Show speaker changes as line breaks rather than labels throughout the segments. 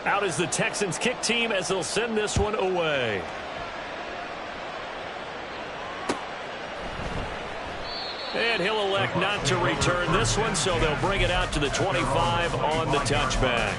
Out is the Texans kick team as they'll send this one away. And he'll elect not to return this one, so they'll bring it out to the 25 on the touchback.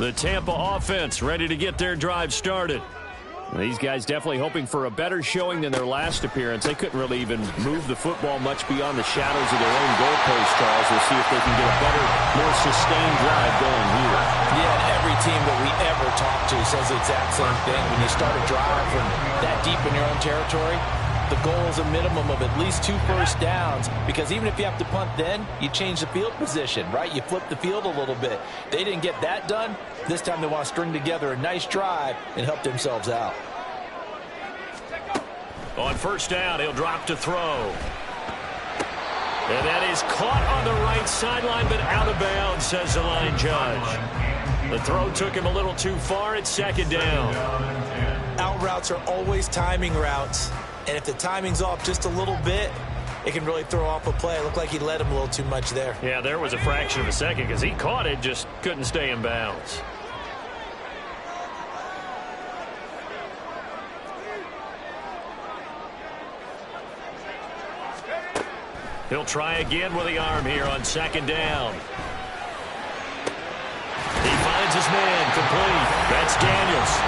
The Tampa offense ready to get their drive started. These guys definitely hoping for a better showing than their last appearance. They couldn't really even move the football much beyond the shadows of their own goalpost, Charles. We'll see if they can get a better, more sustained drive going here.
Yeah, and every team that we ever talk to says the exact same thing. When you start a drive from that deep in your own territory, the goal is a minimum of at least 2 first downs, because even if you have to punt then, you change the field position, right? You flip the field a little bit. They didn't get that done. This time they want to string together a nice drive and help themselves out.
On first down, he'll drop to throw. And that is caught on the right sideline, but out of bounds, says the line judge. The throw took him a little too far. It's second down.
Out routes are always timing routes. And if the timing's off just a little bit, it can really throw off a play. It looked like he led him a little too much there.
Yeah, there was a fraction of a second because he caught it, just couldn't stay in bounds. He'll try again with the arm here on second down. He finds his man complete. That's Daniels.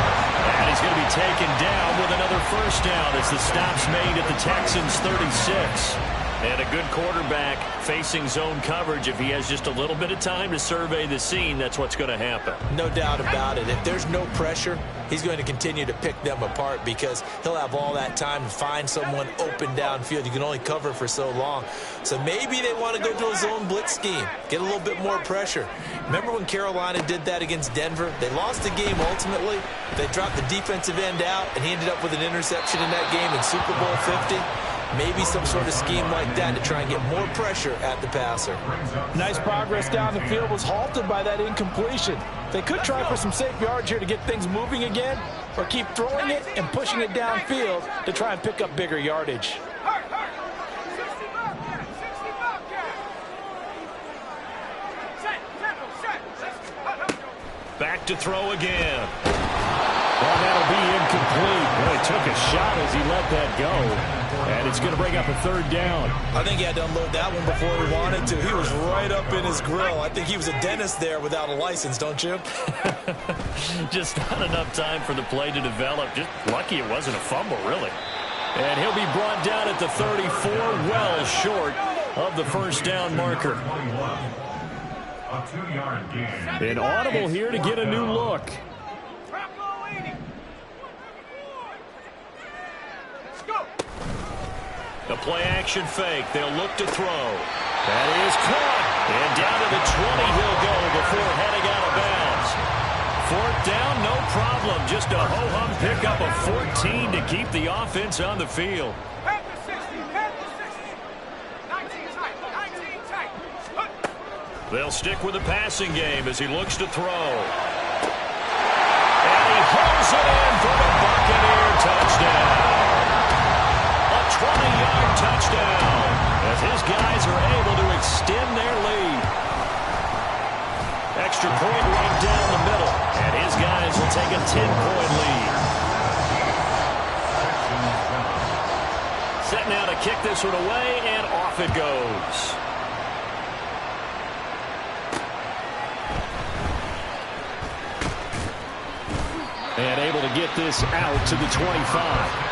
And he's going to be taken down with another first down as the stop's made at the Texans' 36. And a good quarterback facing zone coverage. If he has just a little bit of time to survey the scene, that's what's going to happen.
No doubt about it. If there's no pressure, he's going to continue to pick them apart because he'll have all that time to find someone open downfield. You can only cover for so long. So maybe they want to go to a zone blitz scheme, get a little bit more pressure. Remember when Carolina did that against Denver? They lost the game ultimately. They dropped the defensive end out, and he ended up with an interception in that game in Super Bowl 50. Maybe some sort of scheme like that to try and get more pressure at the passer.
Nice progress down the field was halted by that incompletion. They could try for some safe yards here to get things moving again, or keep throwing it and pushing it downfield to try and pick up bigger yardage.
Back to throw again. Well, that'll be incomplete. Well, he took a shot as he let that go. And it's going to bring up a third down.
I think he had to unload that one before he wanted to. He was right up in his grill. I think he was a dentist there without a license, don't you?
Just not enough time for the play to develop. Just lucky it wasn't a fumble, really. And he'll be brought down at the 34, well short of the first down marker. An audible here to get a new look. The play-action fake. They'll look to throw. That is caught. And down to the 20 he'll go before heading out of bounds. Fourth down, no problem. Just a ho-hum pickup of 14 to keep the offense on the field. They'll stick with the passing game as he looks to throw. And he hauls it in for the Buccaneer touchdown. 20-yard touchdown as his guys are able to extend their lead. Extra point right down the middle, and his guys will take a 10-point lead. Set now to kick this one away, and off it goes. And able to get this out to the 25.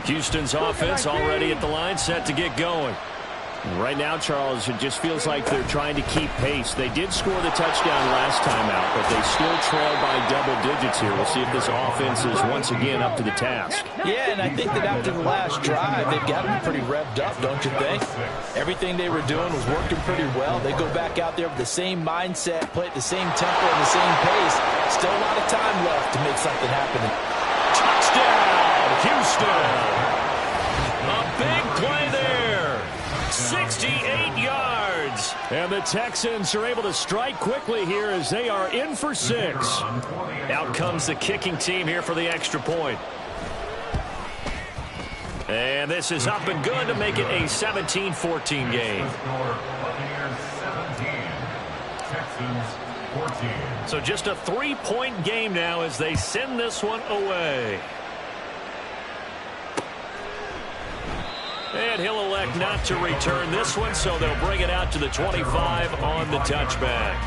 Houston's offense already at the line, set to get going. Right now, Charles, it just feels like they're trying to keep pace. They did score the touchdown last time out, but they still trail by double digits here. We'll see if this offense is once again up to the task.
Yeah, and I think that after the last drive, they've got to be pretty revved up, don't you think? Everything they were doing was working pretty well. They go back out there with the same mindset, play at the same tempo and the same pace. Still a lot of time left to make something happen.
Touchdown, Houston! A big play there. 68 yards. And the Texans are able to strike quickly here as they are in for 6. Out comes the kicking team here for the extra point. And this is up and good to make it a 17-14 game. So just a 3-point game now as they send this one away. And he'll elect not to return this one, so they'll bring it out to the 25 on the touchback.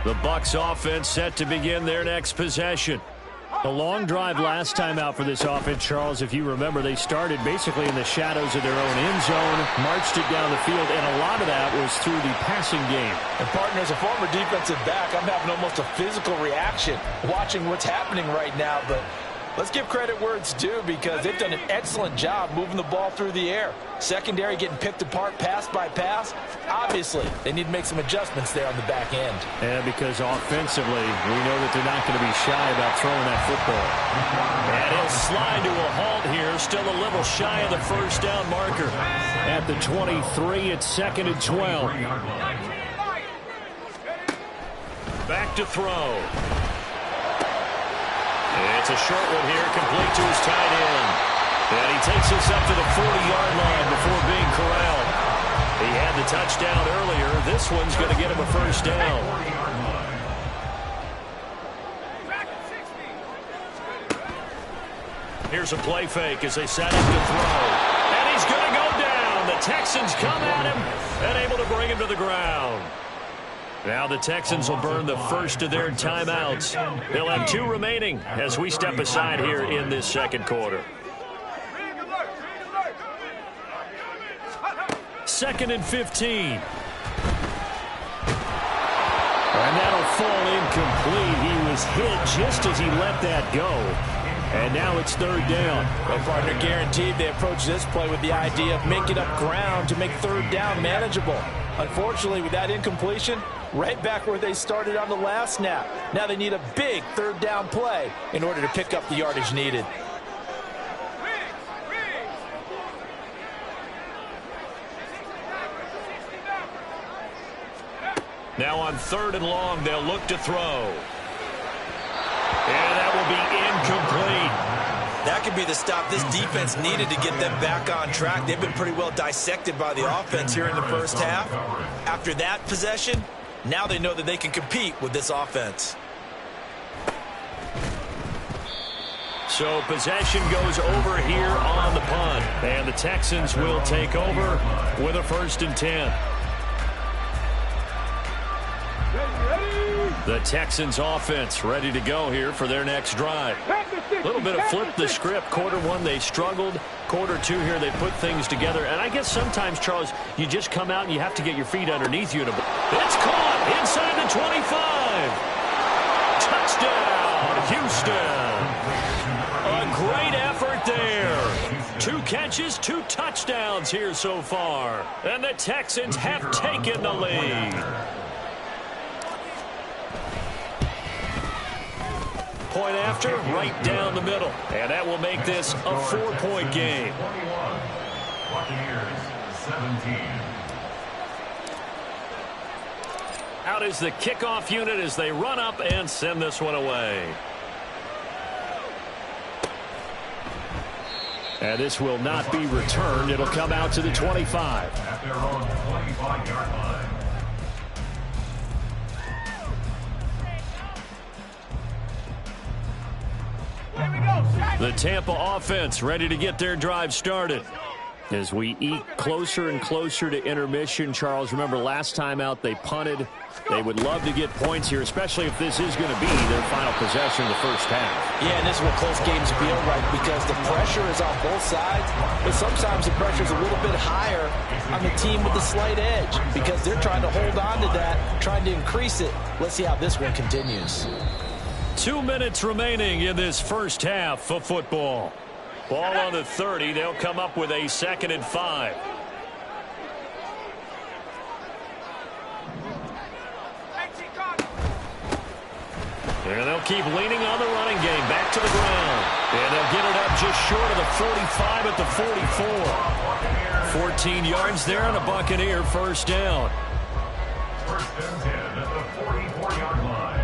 The Bucs offense set to begin their next possession. A long drive last time out for this offense, Charles. If you remember, they started basically in the shadows of their own end zone, marched it down the field, and a lot of that was through the passing game.
And, partner, as a former defensive back, I'm having almost a physical reaction watching what's happening right now. But let's give credit where it's due because they've done an excellent job moving the ball through the air. Secondary getting picked apart pass by pass. Obviously, they need to make some adjustments there on the back end.
And because offensively, we know that they're not going to be shy about throwing that football. And he'll slide to a halt here. Still a little shy of the first down marker. At the 23, it's 2nd and 12. Back to throw. It's a short one here, complete to his tight end. And he takes us up to the 40-yard line before being corralled. He had the touchdown earlier. This one's going to get him a first down. Here's a play fake as they set up to throw. And he's going to go down. The Texans come at him and able to bring him to the ground. Now the Texans will burn the first of their timeouts. They'll have 2 remaining as we step aside here in this second quarter. 2nd and 15. And that'll fall incomplete. He was hit just as he let that go. And now it's 3rd down.
Well, partner, guaranteed they approach this play with the idea of making up ground to make 3rd down manageable. Unfortunately, with that incompletion, right back where they started on the last snap. Now they need a big 3rd down play in order to pick up the yardage needed.
Now on 3rd and long, they'll look to throw. And that will be incomplete.
That could be the stop this defense needed to get them back on track. They've been pretty well dissected by the offense here in the first half. After that possession, now they know that they can compete with this offense.
So possession goes over here on the punt. And the Texans will take over with a 1st and 10. The Texans offense ready to go here for their next drive. A little bit of flip the script. Quarter 1, they struggled. Quarter 2 here, they put things together. And I guess sometimes, Charles, you just come out and you have to get your feet underneath you. It's caught inside the 25. Touchdown, Houston. A great effort there. 2 catches, 2 touchdowns here so far. And the Texans have taken the lead. Point after, right down the middle. And that will make this a 4-point game. Out is the kickoff unit as they run up and send this one away. And this will not be returned. It'll come out to the 25. At their own 25-yard line. The Tampa offense ready to get their drive started. As we eke closer and closer to intermission, Charles, remember last time out they punted. They would love to get points here, especially if this is going to be their final possession of the first half.
Yeah, and this is what close games feel like because the pressure is on both sides, but sometimes the pressure is a little bit higher on the team with the slight edge because they're trying to hold on to that, trying to increase it. Let's see how this one continues.
2 minutes remaining in this first half of football. Ball on the 30. They'll come up with a 2nd and 5. And they'll keep leaning on the running game. Back to the ground. And they'll get it up just short of the 45 at the 44. 14 yards there on a Buccaneer first down.
First and 10 at the 44-yard line.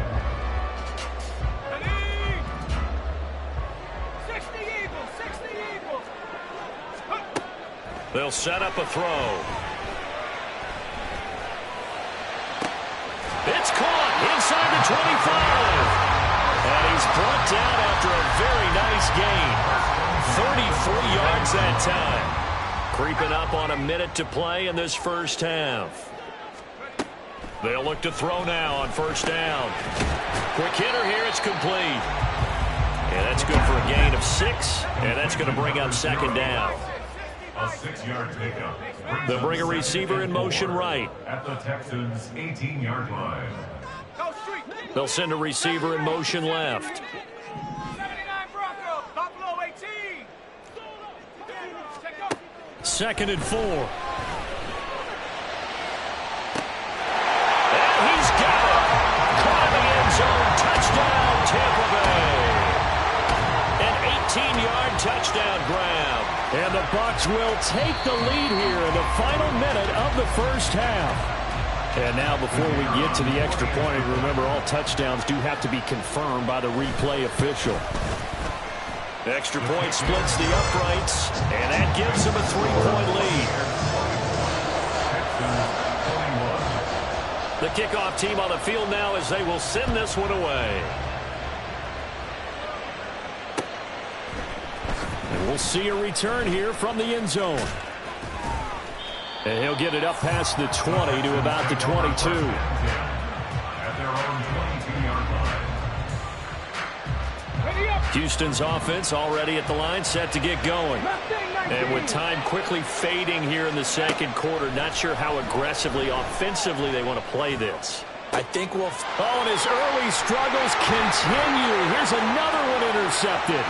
They'll set up a throw. It's caught inside the 25. And he's brought down after a very nice gain. 34 yards that time. Creeping up on a minute to play in this first half. They'll look to throw now on first down. Quick hitter here. It's complete. And that's good for a gain of 6. And that's going to bring up 2nd down.
A 6-yard pickup.
They'll bring a receiver in motion right.
At the Texans' 18-yard line.
They'll send a receiver in motion left. 2nd and 4. And he's got it. Caught in the end zone. Touchdown, Tampa Bay. An 18-yard touchdown grab. And the Bucs will take the lead here in the final minute of the first half. And now before we get to the extra point, remember all touchdowns do have to be confirmed by the replay official. Extra point splits the uprights, and that gives them a 3-point lead. The kickoff team on the field now as they will send this one away. And we'll see a return here from the end zone. And he'll get it up past the 20 to about the 22.
At their own 22-yard line.
Houston's offense already at the line, set to get going. And with time quickly fading here in the second quarter, not sure how aggressively, offensively they want to play this.
I think we'll...
Oh, and his early struggles continue. Here's another one intercepted.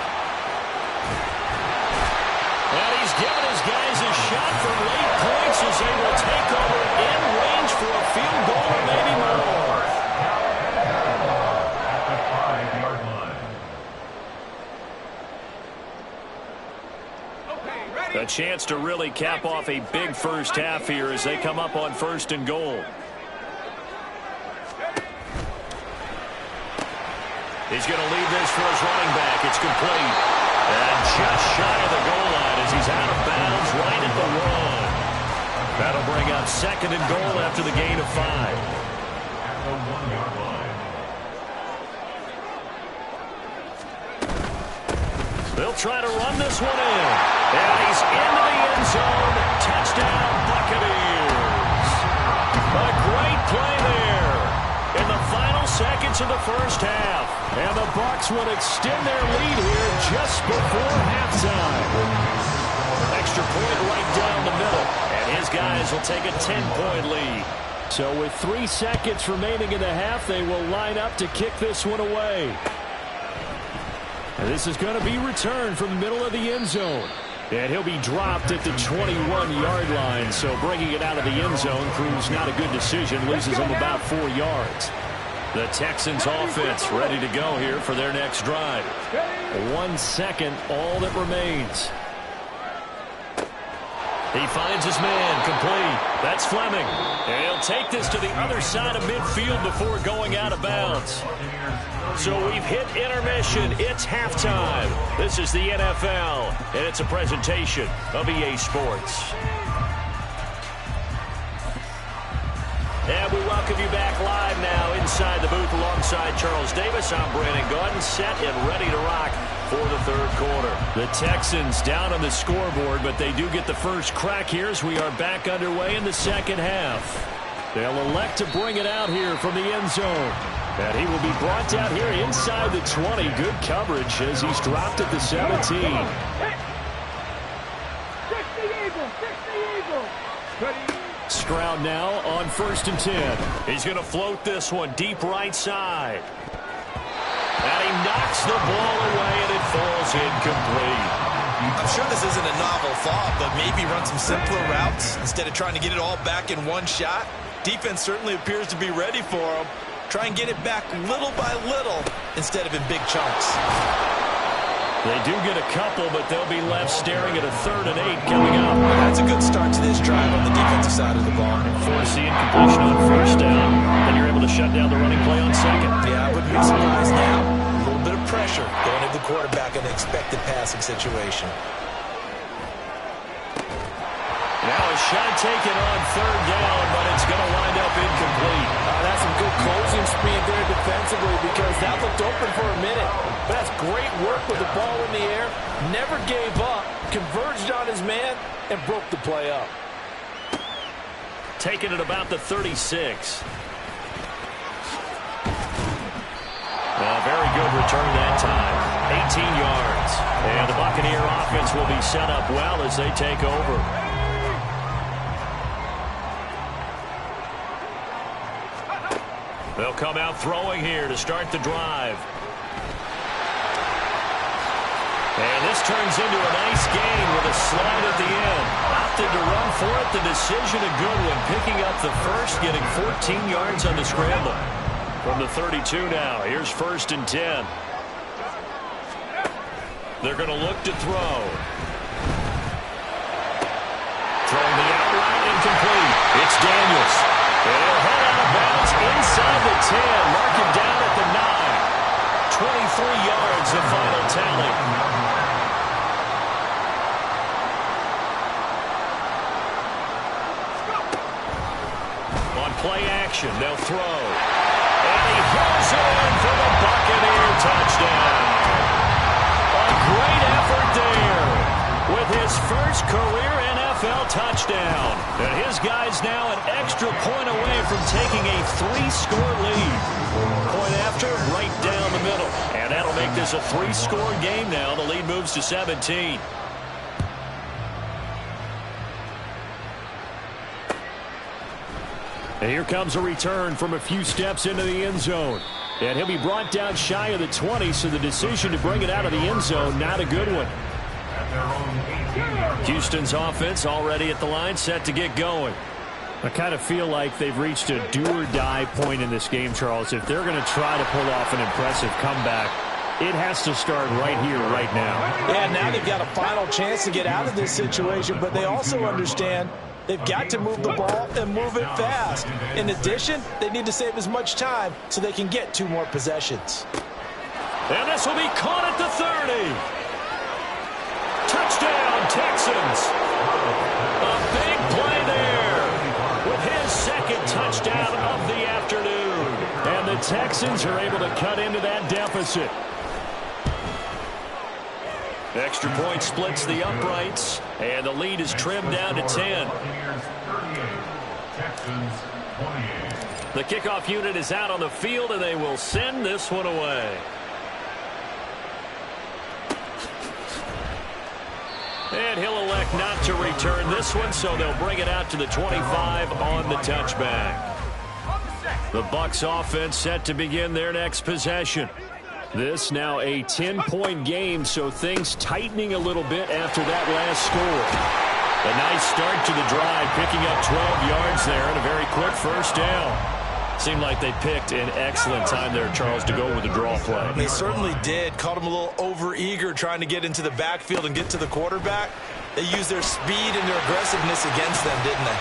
And he's given his guys a shot for late points as they will take over in range for a field goal or maybe more.
At the 5-yard line.
A chance to really cap off a big first half here as they come up on 1st and goal. He's going to leave this for his running back. It's complete. And just shy of the goal line as he's out of bounds right at the 1. That'll bring up 2nd and goal after the gain of 5.
At the 1-yard line.
They'll try to run this one in. And he's into the end zone. Touchdown, Buccaneers. A great play there in the final seconds of the first half. And the Bucs will extend their lead here just before halftime. Extra point right down the middle. And his guys will take a 10-point lead. So with 3 seconds remaining in the half, they will line up to kick this one away. And this is going to be returned from the middle of the end zone. And he'll be dropped at the 21-yard line. So bringing it out of the end zone proves not a good decision. Loses him about 4 yards. The Texans offense ready to go here for their next drive. 1 second, all that remains. He finds his man, complete. That's Fleming. And he'll take this to the other side of midfield before going out of bounds. So we've hit intermission. It's halftime. This is the NFL, and it's a presentation of EA Sports. And we welcome you back live now inside the booth alongside Charles Davis. I'm Brandon Gaudin, set and ready to rock for the third quarter. The Texans down on the scoreboard, but they do get the first crack here as we are back underway in the second half. They'll elect to bring it out here from the end zone. And he will be brought out here inside the 20. Good coverage as he's dropped at the 17. Stroud now on 1st and 10. He's going to float this one deep right side. And he knocks the ball away, and it falls incomplete.
I'm sure this isn't a novel thought, but maybe run some simpler routes instead of trying to get it all back in one shot. Defense certainly appears to be ready for him. Try and get it back little by little instead of in big chunks.
They do get a couple, but they'll be left staring at a 3rd and 8 coming up.
That's a good start to this drive on the defensive side of the ball.
Force the incompletion on 1st down, and you're able to shut down the running play on 2nd.
Yeah, I wouldn't be surprised now. A little bit of pressure going to the quarterback in an expected passing situation.
Now a shot taken on 3rd down, but it's going to wind up incomplete.
That's some good closing speed there defensively because that looked open for a minute. But that's great work with the ball in the air. Never gave up, converged on his man, and broke the play up.
Taken at about the 36. Very good return that time. 18 yards. And the Buccaneer offense will be set up well as they take over. They'll come out throwing here to start the drive. And this turns into a nice gain with a slide at the end. Opted to run for it. The decision a good one. Picking up the first, getting 14 yards on the scramble. From the 32 now, here's 1st and 10. They're going to look to throw. Throwing the outright incomplete. It's Daniels. And he'll head out of bounds inside the 10. Mark him down at the 9. 23 yards the final tally. On play action, they'll throw. And he hits it in for the Buccaneer touchdown. A great effort there with his first career NFL touchdown. And his guy's now an extra point away from taking a 3-score lead. Point after, right down the middle. And that'll make this a 3-score game now. The lead moves to 17. And here comes a return from a few steps into the end zone. And he'll be brought down shy of the 20, so the decision to bring it out of the end zone, not a good one. Houston's offense already at the line, set to get going. I kind of feel like they've reached a do-or-die point in this game, Charles. If they're going to try to pull off an impressive comeback, it has to start right here, right now.
Yeah, now they've got a final chance to get out of this situation, but they also understand they've got to move the ball and move it fast. In addition, they need to save as much time so they can get 2 more possessions.
And this will be caught at the 30. Touchdown, Texans. A big play there with his 2nd touchdown of the afternoon. And the Texans are able to cut into that deficit. Extra point splits the uprights, and the lead is trimmed down to 10. The kickoff unit is out on the field, and they will send this one away. And he'll elect not to return this one, so they'll bring it out to the 25 on the touchback. The Bucs offense set to begin their next possession. This now a 10-point game, so things tightening a little bit after that last score. A nice start to the drive, picking up 12 yards there and a very quick 1st down. Seemed like they picked an excellent time there, Charles, to go with the draw play.
They certainly did. Caught them a little over-eager trying to get into the backfield and get to the quarterback. They used their speed and their aggressiveness against them, didn't they?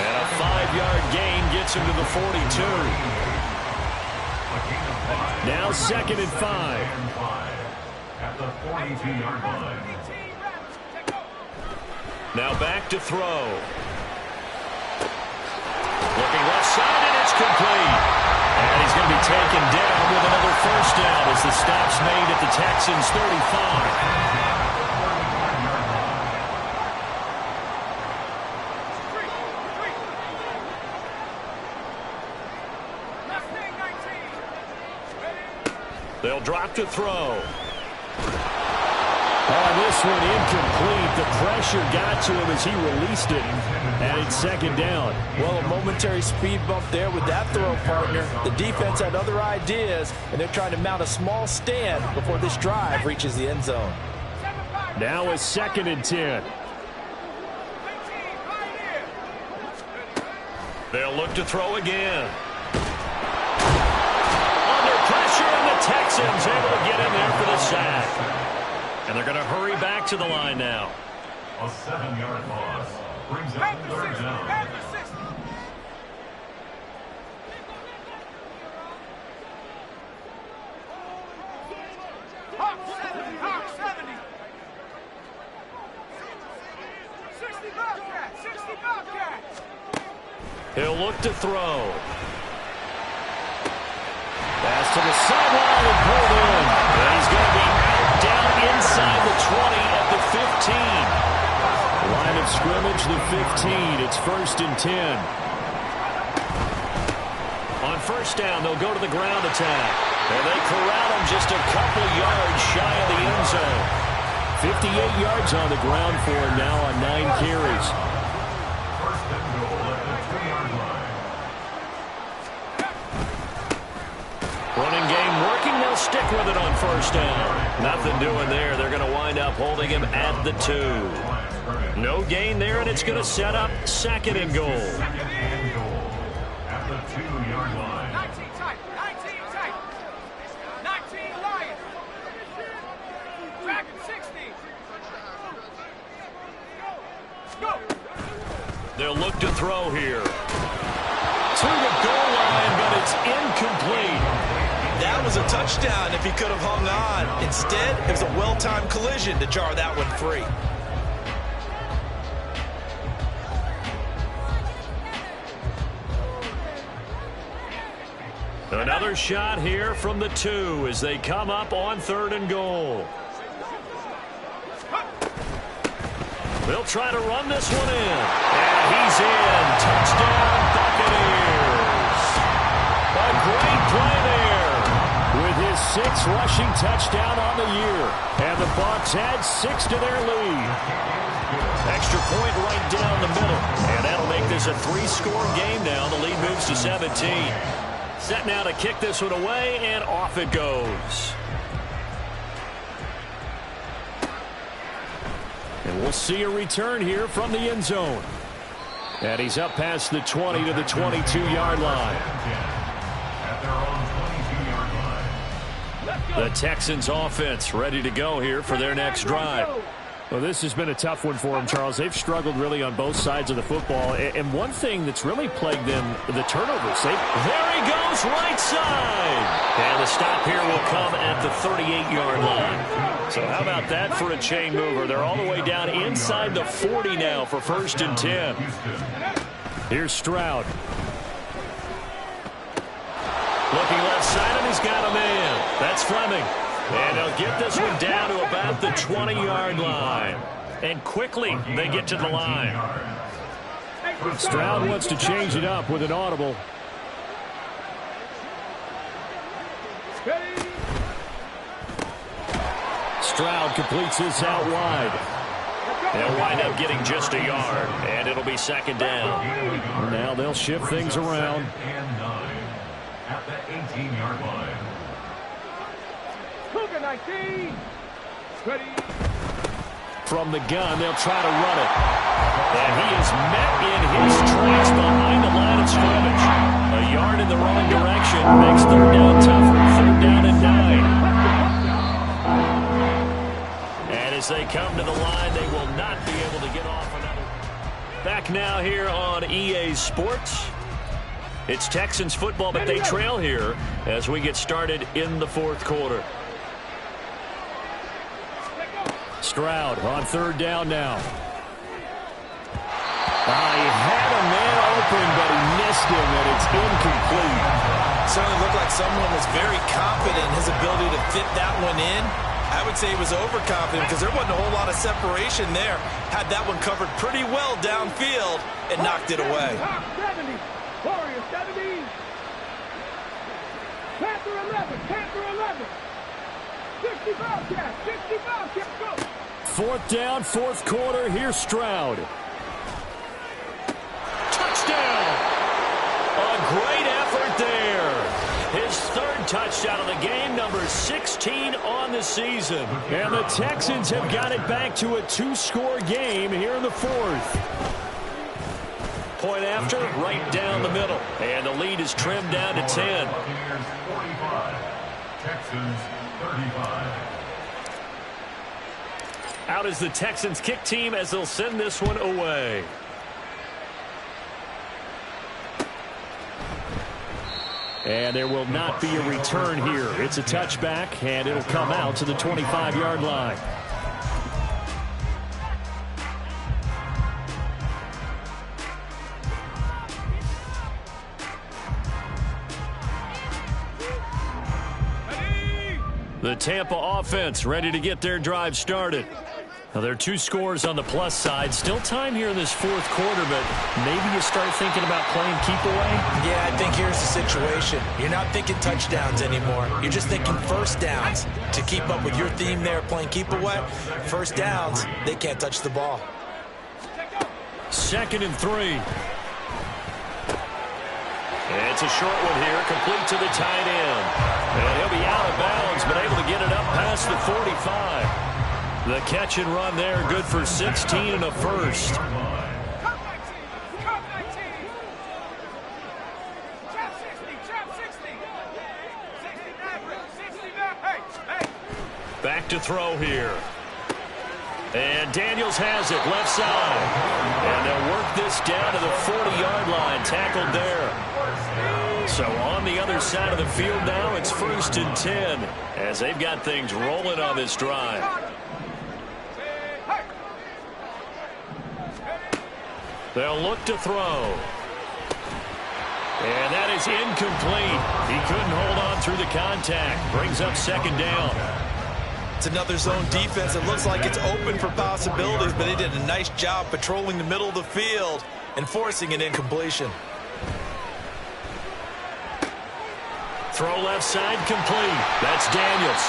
And a 5-yard gain gets him to the 42. Now 2nd and 5.
At the 42-yard line.
Now back to throw. Looking left side, and it's complete. And he's going to be taken down with another first down as the stop's made at the Texans' 35. They'll drop to throw. Oh, this one incomplete. The pressure got to him as he released it. And it's second down.
Well, a momentary speed bump there with that throw, partner. The defense had other ideas, and they're trying to mount a small stand before this drive reaches the end zone.
Now a 2nd and 10. They'll look to throw again. Pressure, and the Texans able to get in there for the sack. And they're going to hurry back to the line now.
A 7-yard loss brings up 3rd down.
Hawk 70. 60 Bobcat. 60 Bobcat.
He'll look to throw. Pass to the sideline and pulled in. And he's going to be out down inside the 20 at the 15. Line of scrimmage, the 15. It's 1st and 10. On first down, they'll go to the ground attack. And they corral him just a couple yards shy of the end zone. 58 yards on the ground for him now on 9 carries.
First and goal at the 3-yard line.
Running game working. They'll stick with it on first down. Nothing doing there. They're going to wind up holding him at the 2. No gain there, and it's going to set up 2nd and goal.
2nd and goal at the 2-yard line.
19 tight. 19 tight. 19 Lions. Dragon 60. Go.
They'll look to throw here. To the goal line, but it's incomplete.
That was a touchdown if he could have hung on. Instead, it was a well-timed collision to jar that one free.
Another shot here from the 2 as they come up on 3rd and goal. They'll try to run this one in. And he's in. Touchdown, Buccaneers. A great play there with his 6th rushing touchdown on the year. And the Bucs add 6 to their lead. Extra point right down the middle. And that'll make this a 3-score game now. The lead moves to 17. Set now to kick this one away, and off it goes. And we'll see a return here from the end zone. And he's up past the 20 to the 22-yard line.
At their own 22-yard line.
The Texans offense ready to go here for their next drive. Well, this has been a tough one for them, Charles. They've struggled really on both sides of the football. And one thing that's really plagued them, the turnovers. There he goes, right side. And the stop here will come at the 38-yard line. So how about that for a chain mover? They're all the way down inside the 40 now for 1st and 10. Here's Stroud. Looking left side, and he's got a man. That's Fleming. And they'll get this one down to about the 20-yard line. And quickly, they get to the line. Stroud wants to change it up with an audible. Stroud completes this out wide. They'll wind up getting just a yard, and it'll be 2nd down. Now they'll shift things around.
And 9 at the 18-yard line.
19. Ready.
From the gun, they'll try to run it. And he is met in his tracks behind the line of scrimmage. A yard in the wrong direction makes 3rd down tougher. 3rd down and 9. And as they come to the line, they will not be able to get off another. Back now here on EA Sports. It's Texans football, but they trail here as we get started in the 4th quarter. Stroud on 3rd down now. He had a man open, but he missed him, and it's incomplete.
certainly looked like someone was very confident in his ability to fit that one in. I would say he was overconfident because there wasn't a whole lot of separation there. Had that one covered pretty well downfield and knocked it away.
Top 70. Warriors 70. Panther 11. Panther 11. 60 Bobcats. 60 Bobcats. Go.
Fourth down, fourth quarter. Here's Stroud. Touchdown. A great effort there. His third touchdown of the game, number 16 on the season. And the Texans have got it back to a two-score game here in the fourth. Point after, right down the middle. And the lead is trimmed down to 10.
Buccaneers 45, Texans 35.
Out is the Texans kick team as they'll send this one away. And there will not be a return here. It's a touchback, and it'll come out to the 25-yard line. The Tampa offense ready to get their drive started. Now, there are two scores on the plus side. Still time here in this fourth quarter, but maybe you start thinking about playing keep away?
Yeah, I think here's the situation. You're not thinking touchdowns anymore. You're just thinking first downs. To keep up with your theme there, playing keep away, first downs, they can't touch the ball.
2nd and 3. It's a short one here, complete to the tight end. And he'll be out of bounds, but able to get it up past the 45. The catch and run there, good for 16 and a first.
Cup 19. Cup 19. Chop 60. Chop 60. 60 Hey, hey.
Back to throw here. And Daniels has it, left side. And they'll work this down to the 40-yard line, tackled there. So on the other side of the field now, it's 1st and 10 as they've got things rolling on this drive. They'll look to throw. And that is incomplete. He couldn't hold on through the contact. Brings up 2nd down.
It's another zone defense. It looks like it's open for possibilities, but they did a nice job patrolling the middle of the field and forcing an incompletion.
Throw left side complete. That's Daniels.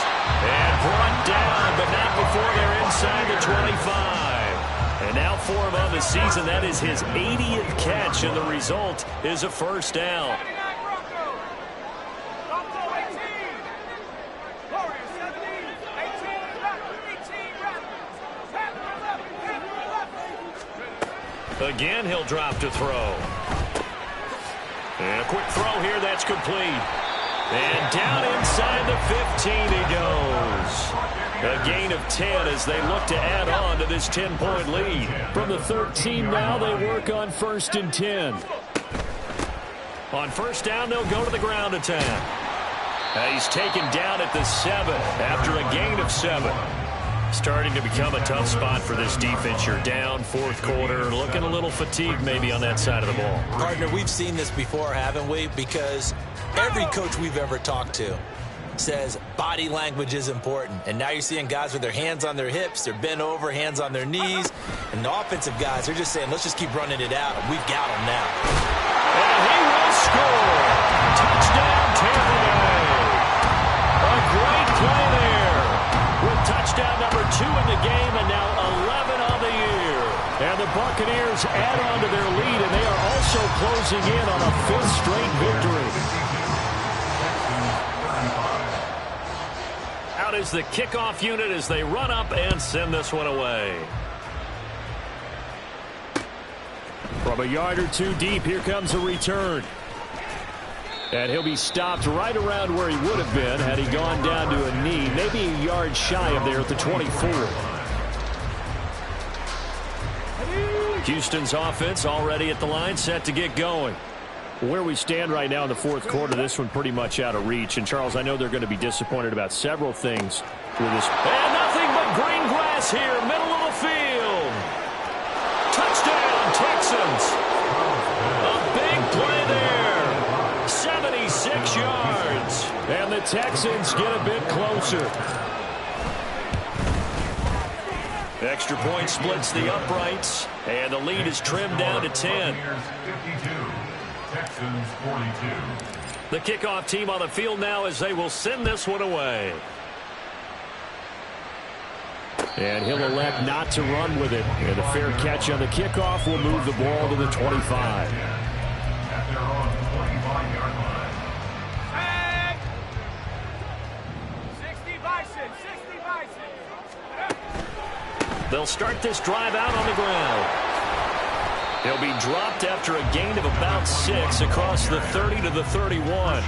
And brought down, but not before they're inside the 25. And now for him on the season, that is his 80th catch, and the result is a first down. Again, he'll drop to throw. And a quick throw here, that's complete. And down inside the 15 he goes. A gain of 10 as they look to add on to this 10-point lead. From the 13 now, they work on 1st and 10. On first down, they'll go to the ground attack. He's taken down at the 7 after a gain of 7. Starting to become a tough spot for this defense. You're down, fourth quarter, looking a little fatigued maybe on that side of the ball.
Partner, we've seen this before, haven't we? Because every coach we've ever talked to says body language is important. And now you're seeing guys with their hands on their hips, they're bent over, hands on their knees. And the offensive guys, they're just saying, let's just keep running it out. We've got them now.
And he will score. Touchdown, Tampa Bay. A great play there. With touchdown number 2 in the game and now 11 on the year. And the Buccaneers add on to their lead, and they are also closing in on a 5th straight victory. Out is the kickoff unit as they run up and send this one away. From a yard or 2 deep, here comes a return. And he'll be stopped right around where he would have been had he gone down to a knee, maybe a yard shy of there at the 24. Houston's offense already at the line, set to get going. Where we stand right now in the fourth quarter, this one pretty much out of reach. And, Charles, I know they're going to be disappointed about several things with this. And nothing but green grass here, middle of the field. Touchdown, Texans. A big play there. 76 yards. Texans get a bit closer. Extra point splits the uprights, and the lead is trimmed down to 10.
Texans 42.
The kickoff team on the field now as they will send this one away. And he'll elect not to run with it. And a fair catch on the kickoff will move the ball to the 25.
At their own 25-yard line.
Hey! 60 Bison, 60 Bison.
They'll start this drive out on the ground. He'll be dropped after a gain of about 6 across the 30 to the 31.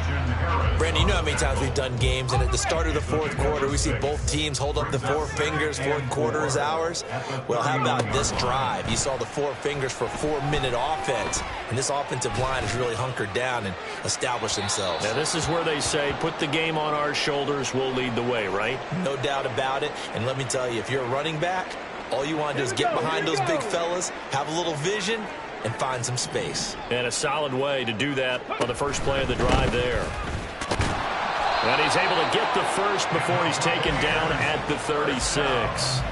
Brandon, you know how many times we've done games, and at the start of the fourth quarter, we see both teams hold up the 4 fingers, fourth quarter is ours. Well, how about this drive? You saw the 4 fingers for 4-minute offense, and this offensive line has really hunkered down and established themselves.
Now, this is where they say, put the game on our shoulders, we'll lead the way, right?
No doubt about it, and let me tell you, if you're a running back, all you want to do is get behind those big fellas, have a little vision, and find some space.
And a solid way to do that on the first play of the drive there. And he's able to get the first before he's taken down at the 36.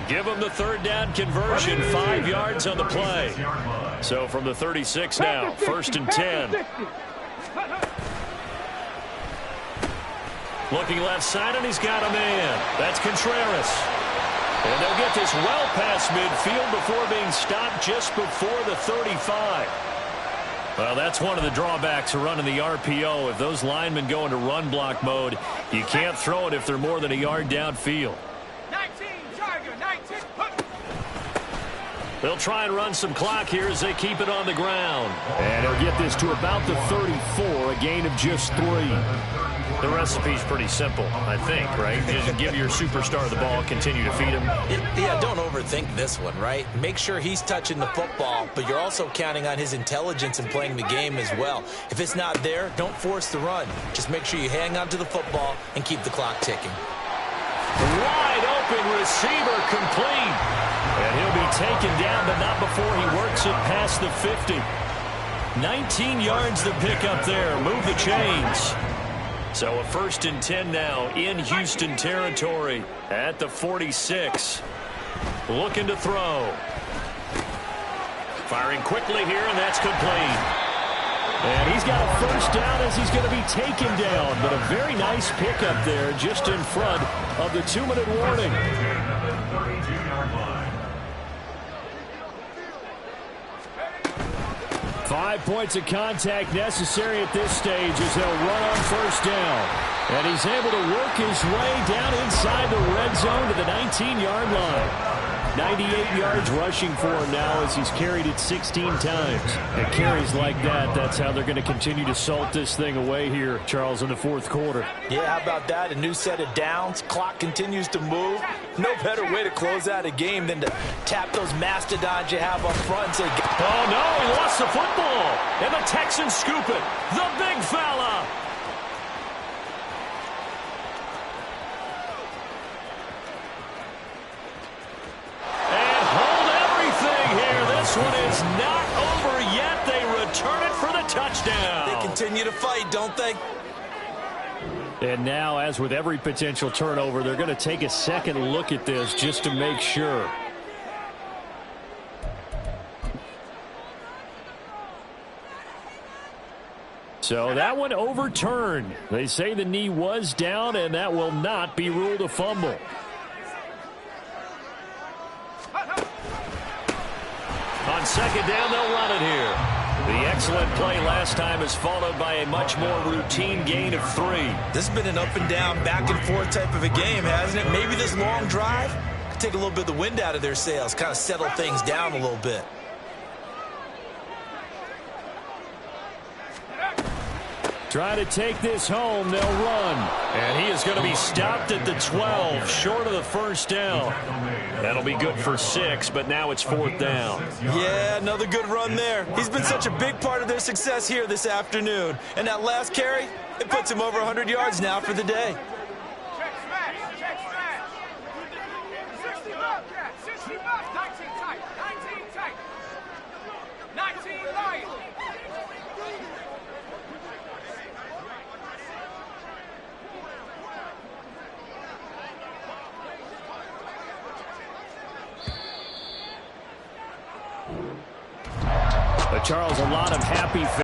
Give him the third down conversion, 5 yards on the play. So from the 36 now, 1st and 10. Looking left side, and he's got a man. That's Contreras. And they'll get this well past midfield before being stopped just before the 35. Well, that's one of the drawbacks of running the RPO. If those linemen go into run block mode, you can't throw it if they're more than a yard downfield.
19, Tiger, 19.
They'll try and run some clock here as they keep it on the ground. And he'll get this to about the 34, a gain of just 3. The recipe's pretty simple, I think, right? Just give your superstar the ball, continue to feed him.
Yeah, don't overthink this one, right? Make sure he's touching the football, but you're also counting on his intelligence in playing the game as well. If it's not there, don't force the run. Just make sure you hang on to the football and keep the clock ticking.
Wide open receiver complete. And he'll be taken down, but not before he works it past the 50. 19 yards to pick up there. Move the chains. So a 1st and 10 now in Houston territory at the 46. Looking to throw. Firing quickly here, and that's complete. And he's got a first down as he's going to be taken down. But a very nice pickup there just in front of the 2-minute warning. 5 points of contact necessary at this stage as they'll run on 1st down. And he's able to work his way down inside the red zone to the 19-yard line. 98 yards rushing for him now as he's carried it 16 times. And carries like that, that's how they're going to continue to salt this thing away here, Charles, in the 4th quarter.
Yeah, how about that? A new set of downs. Clock continues to move. No better way to close out a game than to tap those mastodons you have up front and say,
oh, no, he lost the football. And the Texans scoop it. The big fella. This one is not over yet. They return it for the touchdown.
They continue to fight, don't they?
And now, as with every potential turnover, they're going to take a second look at this just to make sure. So that one overturned. They say the knee was down, and that will not be ruled a fumble. On 2nd down, they'll run it here. The excellent play last time is followed by a much more routine gain of 3.
This has been an up and down, back and forth type of a game, hasn't it? Maybe this long drive could take a little bit of the wind out of their sails, kind of settle things down a little bit.
Try to take this home. They'll run. And he is going to be stopped at the 12, short of the 1st down. That'll be good for 6, but now it's 4th down.
Yeah, another good run there. He's been such a big part of their success here this afternoon. And that last carry, it puts him over 100 yards now for the day.
Check smash, check smash. 60 Bobcat, 60 Bobcat, 19 tight, 19 tight. 19 light.
Charles, a lot of happy